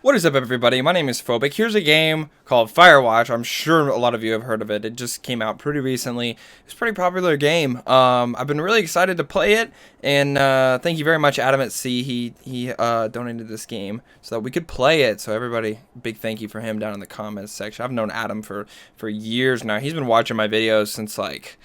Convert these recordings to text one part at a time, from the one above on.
What is up, everybody? My name is Phobic. Here's a game called Firewatch. I'm sure a lot of you have heard of it. It just came out pretty recently. It's a pretty popular game. I've been really excited to play it, and thank you very much, Adam at C. He donated this game so that we could play it. So everybody, big thank you for him down in the comments section. I've known Adam for years now. He's been watching my videos since like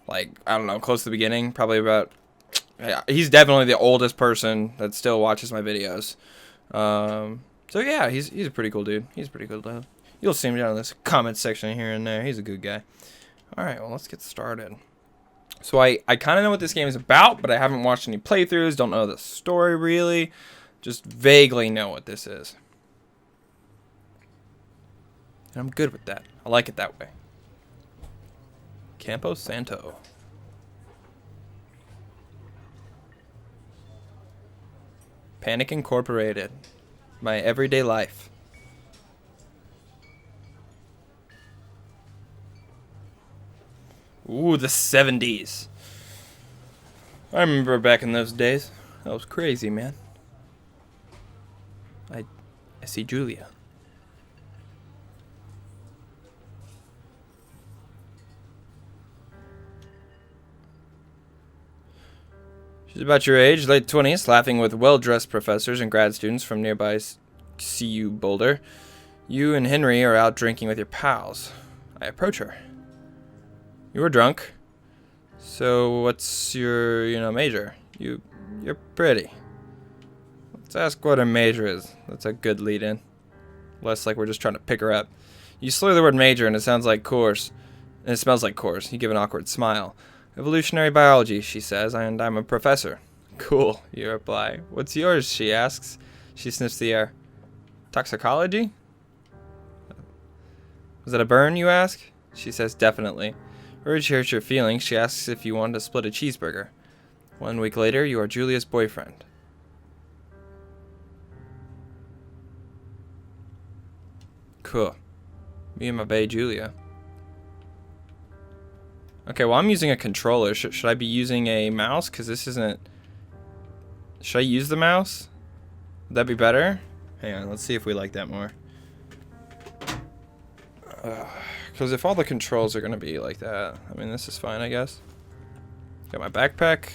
I don't know, close to the beginning. Probably about. Yeah, he's definitely the oldest person that still watches my videos. So yeah, he's a pretty cool dude. He's a pretty cool dude. You'll see him down in this comment section here and there. He's a good guy. Alright, well, let's get started. So I kind of know what this game is about, but I haven't watched any playthroughs. Don't know the story really. Just vaguely know what this is. And I'm good with that. I like it that way. Campo Santo. Panic Incorporated. My everyday life. Ooh, the 70s. I remember back in those days. That was crazy, man. I see Julia. She's about your age, late 20s, laughing with well-dressed professors and grad students from nearby CU Boulder. You and Henry are out drinking with your pals. I approach her. You were drunk. So what's your, major? You're pretty. Let's ask what her major is. That's a good lead-in. Less like we're just trying to pick her up. You slur the word major and it sounds like course. And it smells like course. You give an awkward smile. Evolutionary biology, she says, and I'm a professor. Cool, you reply. What's yours, she asks. She sniffs the air. Toxicology? Was that a burn, you ask? She says, definitely. Urge hurts your feelings. She asks if you want to split a cheeseburger. 1 week later, you are Julia's boyfriend. Cool. Me and my bae, Julia. Okay, well, I'm using a controller. Should I be using a mouse? Because this isn't... Should I use the mouse? Would that be better? Hang on, let's see if we like that more. Because if all the controls are going to be like that, I mean, this is fine, I guess. Got my backpack.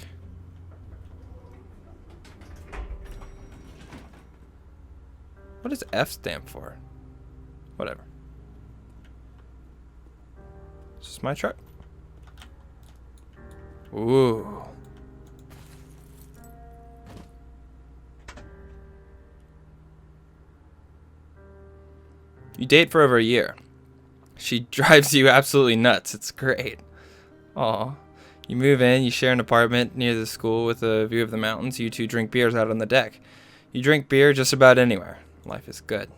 What does F stand for? Whatever. Is this my truck? Ooh. You date for over a year. She drives you absolutely nuts. It's great. Aw. You move in, you share an apartment near the school with a view of the mountains. You two drink beers out on the deck. You drink beer just about anywhere. Life is good.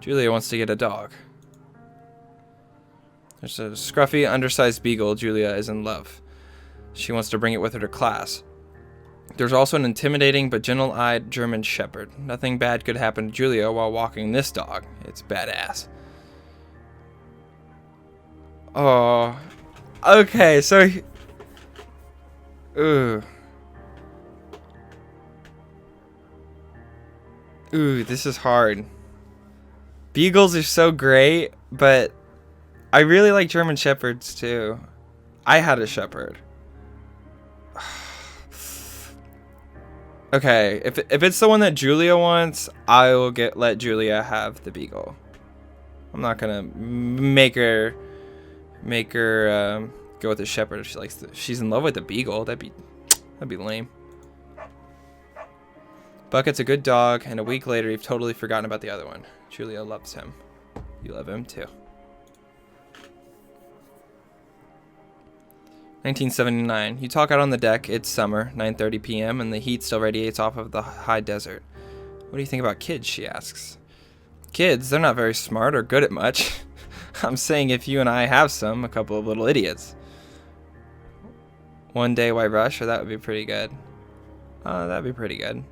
Julia wants to get a dog. There's a scruffy, undersized beagle. Julia is in love. She wants to bring it with her to class. There's also an intimidating but gentle-eyed German shepherd. Nothing bad could happen to Julia while walking this dog. It's badass. Oh. Okay, so... Ooh. Ooh, this is hard. Beagles are so great, but... I really like German Shepherds too. I had a Shepherd. Okay, if it's the one that Julia wants, I will let Julia have the Beagle. I'm not gonna make her go with the Shepherd if she likes. She's in love with the Beagle. That'd be lame. Bucket's a good dog, and a week later you've totally forgotten about the other one. Julia loves him. You love him too. 1979. You talk out on the deck. It's summer, 9:30 p.m., and the heat still radiates off of the high desert. What do you think about kids, she asks. Kids? They're not very smart or good at much. I'm saying if you and I have some, a couple of little idiots. One day, why rush? Or that would be pretty good. That'd be pretty good.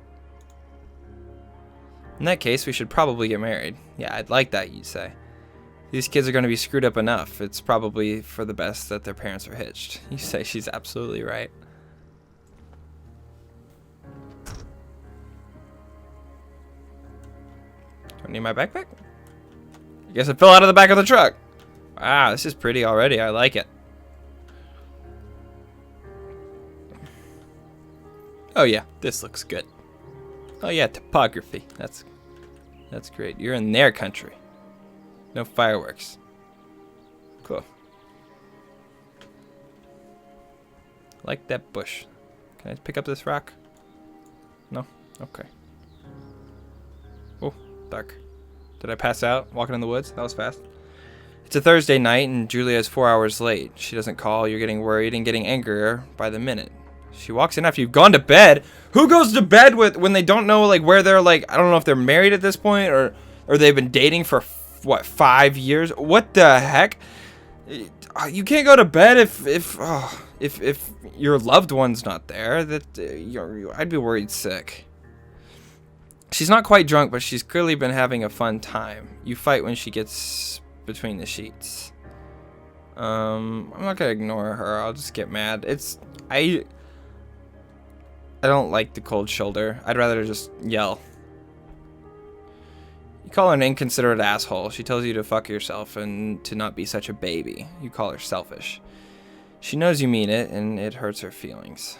In that case, we should probably get married. Yeah, I'd like that, you'd say. These kids are going to be screwed up enough. It's probably for the best that their parents are hitched. You say she's absolutely right. I need my backpack? I guess it fell out of the back of the truck. Wow, this is pretty already. I like it. Oh yeah, this looks good. Oh yeah, topography. That's great. You're in their country. No fireworks. Cool. I like that bush. Can I pick up this rock? No? Okay. Oh, dark. Did I pass out walking in the woods? That was fast. It's a Thursday night and Julia is 4 hours late. She doesn't call. You're getting worried and getting angrier by the minute. She walks in after you've gone to bed. Who goes to bed when they don't know like where they're like, I don't know if they're married at this point or they've been dating for what, 5 years? What the heck? You can't go to bed if your loved one's not there. I'd be worried sick. She's not quite drunk, but she's clearly been having a fun time. You fight when she gets between the sheets. I'm not gonna ignore her. I'll just get mad. I don't like the cold shoulder. I'd rather just yell. You call her an inconsiderate asshole. She tells you to fuck yourself and to not be such a baby. You call her selfish. She knows you mean it, and it hurts her feelings.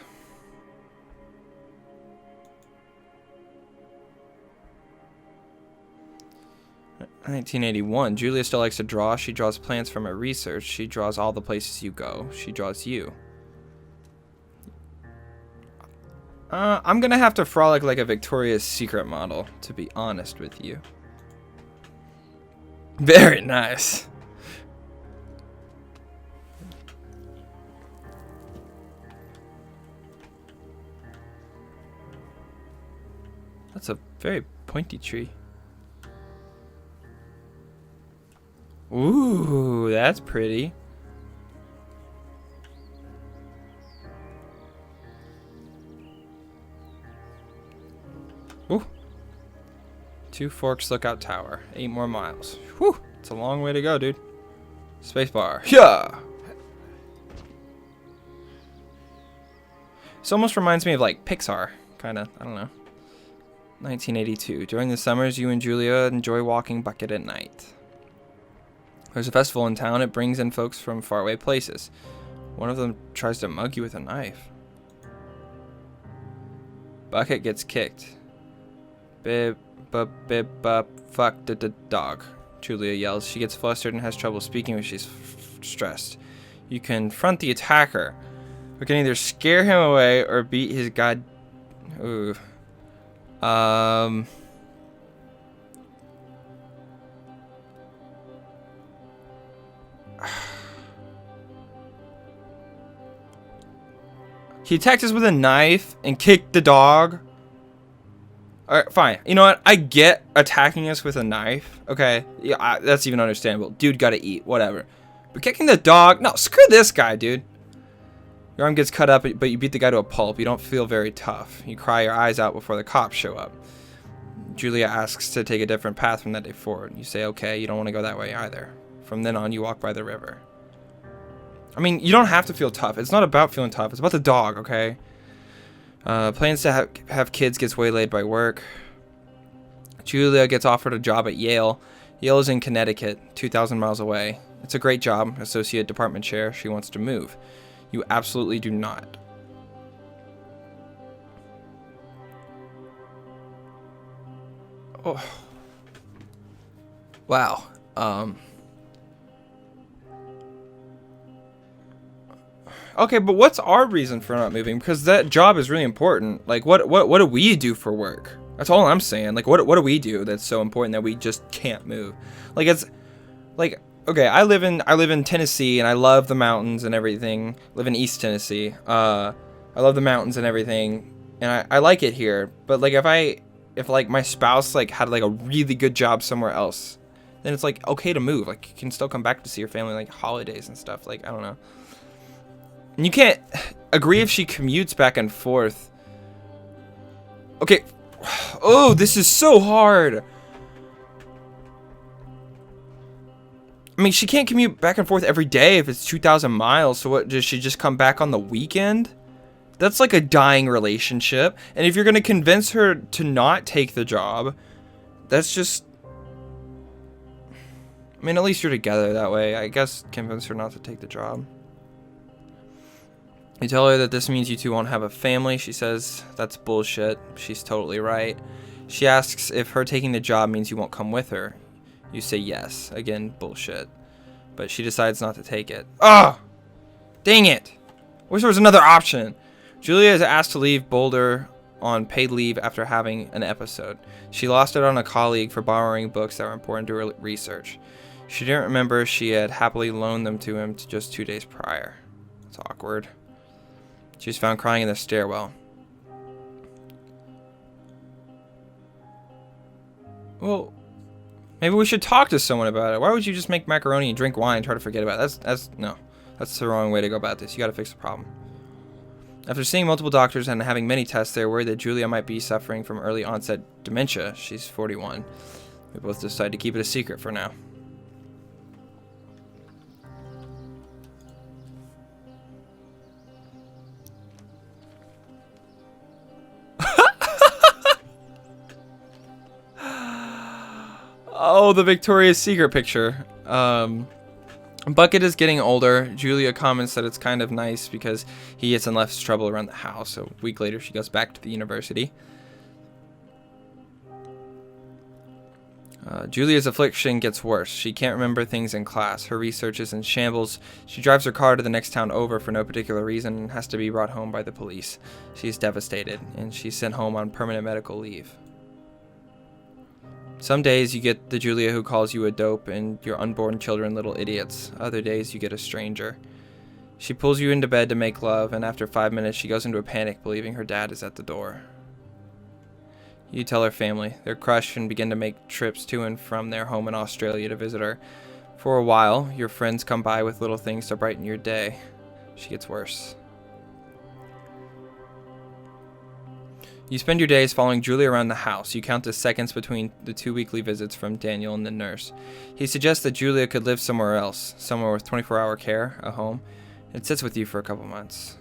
In 1981, Julia still likes to draw. She draws plants from her research. She draws all the places you go. She draws you. I'm gonna have to frolic like a Victoria's Secret model, to be honest with you. Very nice. That's a very pointy tree. Ooh, that's pretty. Ooh. 2 Forks Lookout Tower. 8 more miles. Whew. It's a long way to go, dude. Spacebar. Yeah. This almost reminds me of like Pixar. Kind of. I don't know. 1982. During the summers, you and Julia enjoy walking Bucket at night. There's a festival in town. It brings in folks from faraway places. One of them tries to mug you with a knife. Bucket gets kicked. Bip, bup, bip, bup, fuck the dog. Julia yells. She gets flustered and has trouble speaking when she's stressed. You confront the attacker, but can either scare him away or beat his god. Ooh. He attacked us with a knife and kicked the dog. Alright, fine. You know what? I get attacking us with a knife. Okay. Yeah, that's even understandable. Dude gotta eat. Whatever. But kicking the dog? No, screw this guy, dude. Your arm gets cut up, but you beat the guy to a pulp. You don't feel very tough. You cry your eyes out before the cops show up. Julia asks to take a different path from that day forward. You say, okay, you don't want to go that way either. From then on, you walk by the river. I mean, you don't have to feel tough. It's not about feeling tough. It's about the dog, okay? Plans to have kids gets waylaid by work. Julia gets offered a job at Yale. Yale is in Connecticut, 2,000 miles away. It's a great job, associate department chair. She wants to move. You absolutely do not. Oh. Wow. Okay, but what's our reason for not moving? Because that job is really important. Like, what do we do for work? That's all I'm saying. Like, what do we do that's so important that we just can't move? Like, it's like, okay, I live in Tennessee and I love the mountains and everything. I live in East Tennessee. I love the mountains and everything, and I like it here. But like, if like my spouse like had like a really good job somewhere else, then it's like okay to move. Like, you can still come back to see your family like holidays and stuff. Like, I don't know. And you can't agree if she commutes back and forth. Okay. Oh, this is so hard. I mean, she can't commute back and forth every day if it's 2,000 miles. So what, does she just come back on the weekend? That's like a dying relationship. And if you're going to convince her to not take the job, that's just I mean, at least you're together that way. I guess convince her not to take the job. You tell her that this means you two won't have a family. She says that's bullshit. She's totally right. She asks if her taking the job means you won't come with her. You say yes. Again, bullshit. But she decides not to take it. Ugh! Dang it! Wish there was another option. Julia is asked to leave Boulder on paid leave after having an episode. She lost it on a colleague for borrowing books that were important to her research. She didn't remember she had happily loaned them to him just 2 days prior. It's awkward. She was found crying in the stairwell. Well, maybe we should talk to someone about it. Why would you just make macaroni and drink wine and try to forget about it? That's the wrong way to go about this. You gotta fix the problem. After seeing multiple doctors and having many tests, they're worried that Julia might be suffering from early onset dementia. She's 41. We both decide to keep it a secret for now. Oh, the Victoria's Secret picture. Bucket is getting older. Julia comments that it's kind of nice because he gets in less trouble around the house. A week later, she goes back to the university. Julia's affliction gets worse. She can't remember things in class. Her research is in shambles. She drives her car to the next town over for no particular reason and has to be brought home by the police. She's devastated, and she's sent home on permanent medical leave. Some days you get the Julia who calls you a dope and your unborn children little idiots. Other days you get a stranger. She pulls you into bed to make love, and after 5 minutes she goes into a panic, believing her dad is at the door. You tell her family. They're crushed and begin to make trips to and from their home in Australia to visit her. For a while, your friends come by with little things to brighten your day. She gets worse. You spend your days following Julia around the house. You count the seconds between the 2 weekly visits from Daniel and the nurse. He suggests that Julia could live somewhere else, somewhere with 24-hour care, a home. It sits with you for a couple months.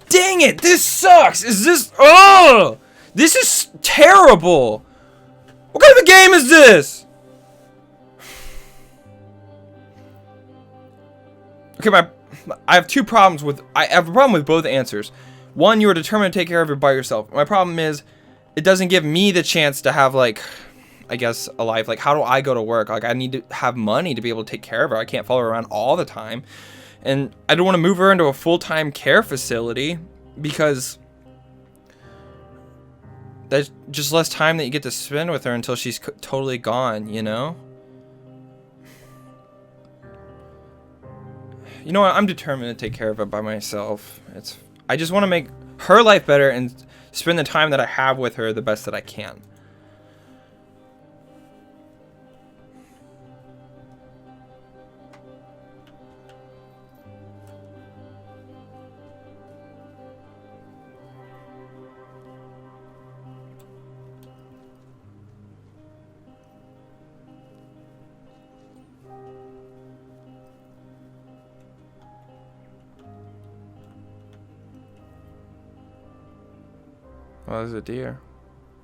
Dang it! This sucks! Oh! This is terrible! What kind of a game is this? Okay, I have two problems with... I have a problem with both answers. One, you are determined to take care of it by yourself. My problem is, it doesn't give me the chance to have, like, I guess, a life. Like, how do I go to work? Like, I need to have money to be able to take care of her. I can't follow her around all the time. And I don't want to move her into a full-time care facility because that's just less time that you get to spend with her until she's totally gone, you know? You know what? I'm determined to take care of it by myself. I just want to make her life better and spend the time that I have with her the best that I can. Oh, there's a deer.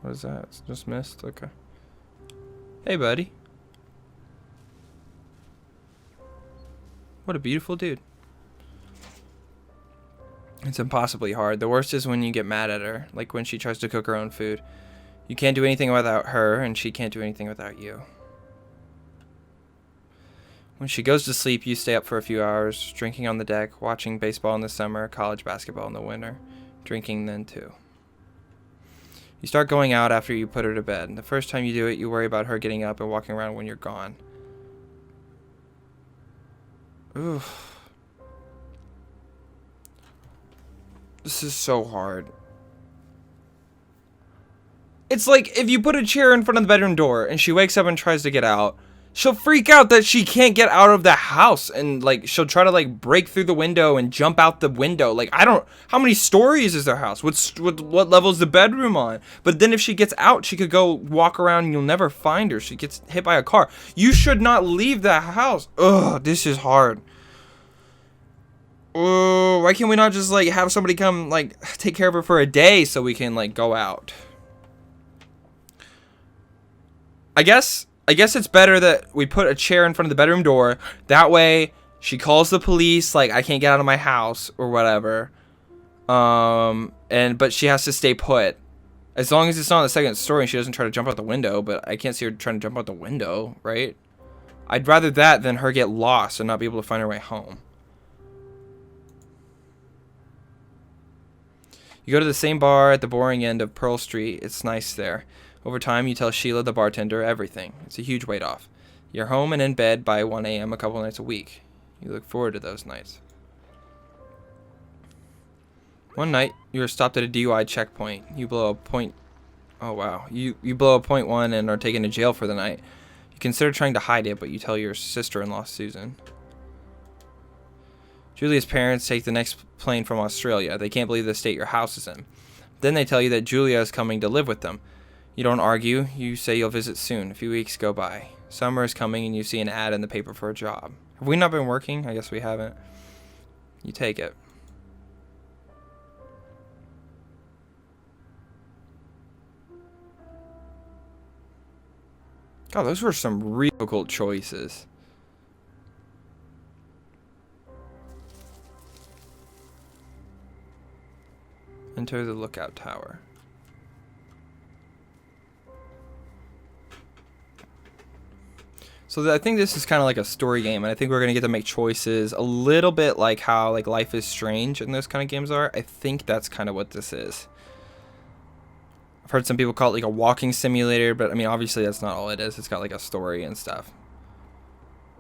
What is that? It's just missed? Okay. Hey, buddy. What a beautiful dude. It's impossibly hard. The worst is when you get mad at her, like when she tries to cook her own food. You can't do anything without her, and she can't do anything without you. When she goes to sleep, you stay up for a few hours, drinking on the deck, watching baseball in the summer, college basketball in the winter, drinking then too. You start going out after you put her to bed. The first time you do it, you worry about her getting up and walking around when you're gone. Oof. This is so hard. It's like if you put a chair in front of the bedroom door and she wakes up and tries to get out, she'll freak out that she can't get out of the house, and like she'll try to like break through the window and jump out the window. Like, I don't, how many stories is their house? What level is the bedroom on? But then if she gets out, she could go walk around and you'll never find her. She gets hit by a car. You should not leave the house. Ugh, this is hard. Oh, why can't we not just like have somebody come like take care of her for a day so we can like go out? I guess it's better that we put a chair in front of the bedroom door. That way she calls the police like I can't get out of my house or whatever. But she has to stay put. As long as it's not on the second story and she doesn't try to jump out the window, but I can't see her trying to jump out the window, right? I'd rather that than her get lost and not be able to find her way home. You go to the same bar at the boring end of Pearl Street. It's nice there. Over time, you tell Sheila, the bartender, everything. It's a huge weight off. You're home and in bed by 1 a.m. a couple nights a week. You look forward to those nights. One night, you are stopped at a DUI checkpoint. You blow a point... Oh, wow. You blow a .1 and are taken to jail for the night. You consider trying to hide it, but you tell your sister-in-law, Susan. Julia's parents take the next plane from Australia. They can't believe the state your house is in. Then they tell you that Julia is coming to live with them. You don't argue. You say you'll visit soon. A few weeks go by. Summer is coming and you see an ad in the paper for a job. Have we not been working? I guess we haven't. You take it. God, those were some real difficult choices. Enter the lookout tower. So I think this is kind of like a story game, and I think we're gonna get to make choices a little bit like how like Life is Strange and those kind of games are. I think that's kind of what this is. I've heard some people call it like a walking simulator, but I mean obviously that's not all it is. It's got like a story and stuff.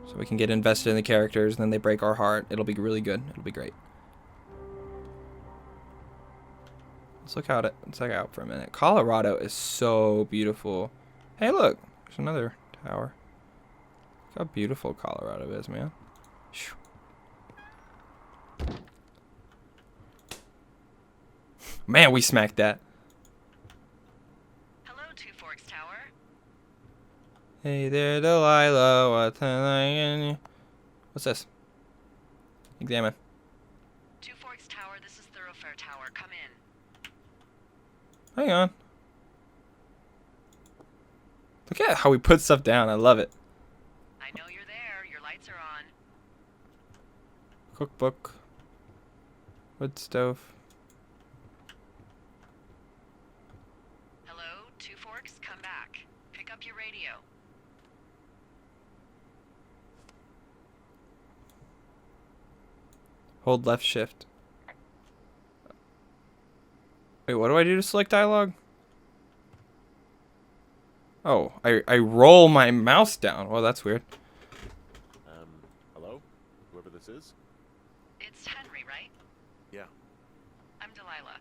So we can get invested in the characters, and then they break our heart. It'll be really good. It'll be great. Let's look out for a minute. Colorado is so beautiful. Hey, look, there's another tower. Look how beautiful Colorado is, man. Man, we smacked that. Hello, Two Forks Tower. Hey there, Delilah. What's this? Examine. Two Forks Tower, this is Thoroughfare Tower. Come in. Hang on. Look at how we put stuff down. I love it. I know you're there. Your lights are on. Cookbook. Wood stove. Hello, Two Forks, come back. Pick up your radio. Hold left shift. Wait, what do I do to select dialogue? Oh, I roll my mouse down. Well, that's weird. Hello? Whoever this is? It's Henry, right? Yeah. I'm Delilah.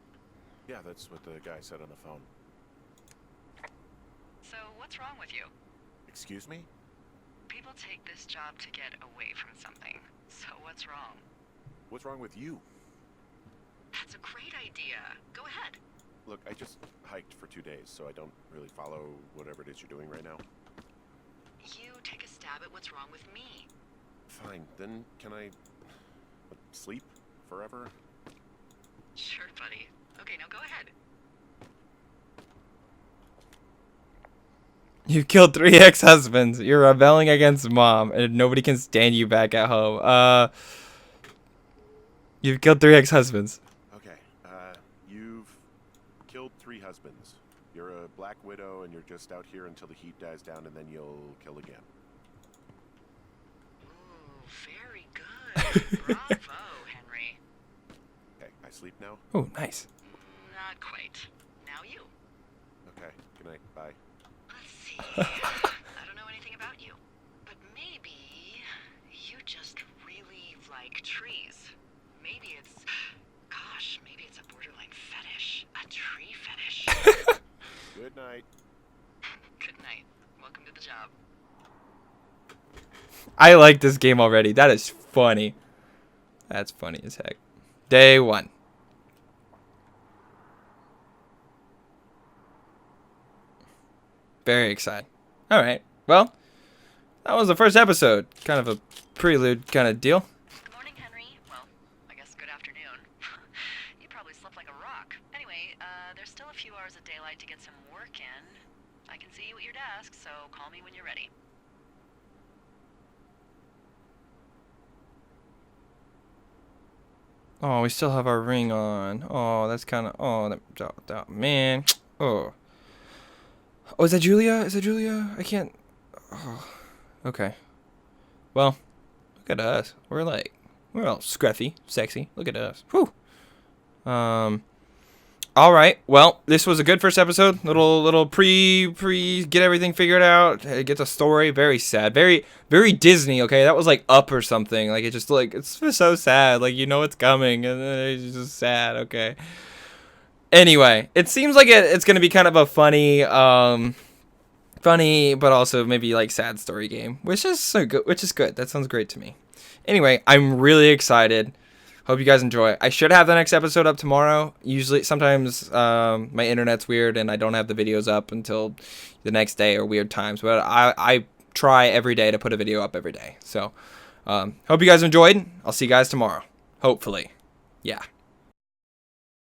Yeah, that's what the guy said on the phone. So, what's wrong with you? Excuse me? People take this job to get away from something. So, what's wrong? What's wrong with you? That's a great idea. Go ahead. Look, I just hiked for 2 days, so I don't really follow whatever it is you're doing right now. You take a stab at what's wrong with me. Fine, then can I sleep forever? Sure, buddy. Okay, now go ahead. You killed 3 ex-husbands. You're rebelling against mom, and nobody can stand you back at home. You've killed 3 ex-husbands. Okay, you've killed 3 husbands. You're a black widow, and you're just out here until the heat dies down, and then you'll kill again. Ooh, very good. Bravo, Henry. Okay, I sleep now? Oh, nice. Not quite. Now you. Okay, good night, bye. Let's see. I don't know anything about you, but maybe you just really like trees. Maybe it's, gosh, maybe it's a borderline fetish. A tree fetish. Good night. Good night. Welcome to the job. I like this game already. That is funny. That's funny as heck. Day 1. Very excited. Alright, well, that was the first episode. Kind of a prelude kind of deal. Good morning, Henry. Well, I guess good afternoon. You probably slept like a rock. Anyway, there's still a few hours of daylight to get some work in. I can see you at your desk, so call me when you're ready. Oh, we still have our ring on. Oh, that's kind of... Oh, that man. Oh. Oh, is that Julia? Is that Julia? I can't... Oh. Okay. Well, look at us. We're all scruffy, sexy. Look at us. Whew. All right. Well, this was a good first episode. Little pre get everything figured out. Get the story. Very sad. Very Disney. Okay, that was like Up or something. Like it just it's so sad. Like you know it's coming and then it's just sad. Okay. Anyway, it seems like it's gonna be kind of a funny but also maybe like sad story game, which is so good. Which is good. That sounds great to me. Anyway, I'm really excited. Hope you guys enjoy. I should have the next episode up tomorrow. Sometimes my internet's weird and I don't have the videos up until the next day or weird times. But I try every day to put a video up every day. So hope you guys enjoyed. I'll see you guys tomorrow. Hopefully. Yeah.